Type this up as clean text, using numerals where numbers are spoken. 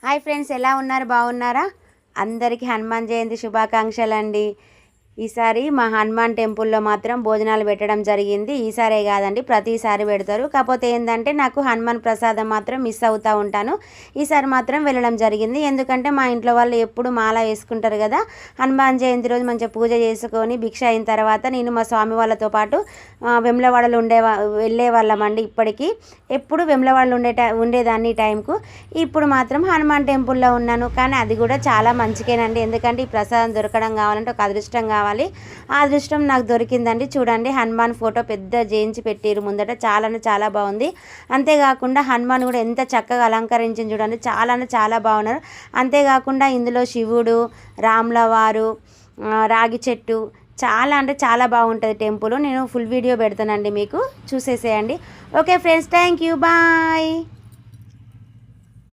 Hi friends, ఎలా ఉన్నారు? బాగున్నారా? అందరికీ హనుమాన్ జయంతి శుభాకాంక్షలు అండి. ఈసారి మా హనుమాన్ టెంపుల్లో మాత్రం భోజనాలు పెట్టడం జరిగింది. ఈసారే కాదండి, ప్రతిసారి పెడతారు. కాకపోతే ఏంటంటే నాకు హనుమాన్ ప్రసాదం మాత్రం మిస్ అవుతూ ఉంటాను. ఈసారి మాత్రం వెళ్ళడం జరిగింది. ఎందుకంటే మా ఇంట్లో వాళ్ళు ఎప్పుడు మాల వేసుకుంటారు కదా. హనుమాన్ జయంతి రోజు మంచిగా పూజ చేసుకొని భిక్ష అయిన తర్వాత నేను మా స్వామి వాళ్ళతో పాటు వెమ్లవాడలో వెళ్ళే వాళ్ళమండి. ఇప్పటికీ ఎప్పుడు వెమ్లవాడలో ఉండేదాన్ని ఈ టైంకు. ఇప్పుడు మాత్రం హనుమాన్ టెంపుల్లో ఉన్నాను. కానీ అది కూడా చాలా మంచికేనండి. ఎందుకంటే ఈ ప్రసాదం దొరకడం కావాలంటే ఒక అదృష్టం కావాలి. ఆ అదృష్టం నాకు దొరికిందండి. చూడండి, హనుమాన్ ఫోటో పెద్ద జేయించి పెట్టారు ముందట. చాలా బాగుంది. అంతేకాకుండా హనుమాన్ కూడా ఎంత చక్కగా అలంకరించింది చూడండి. చాలా బాగున్నారు. అంతేకాకుండా ఇందులో శివుడు, రాముల వారు, రాగి చెట్టు, చాలా బాగుంటుంది టెంపుల్. నేను ఫుల్ వీడియో పెడతానండి, మీకు చూసేసేయండి. Okay friends, thank you, bye.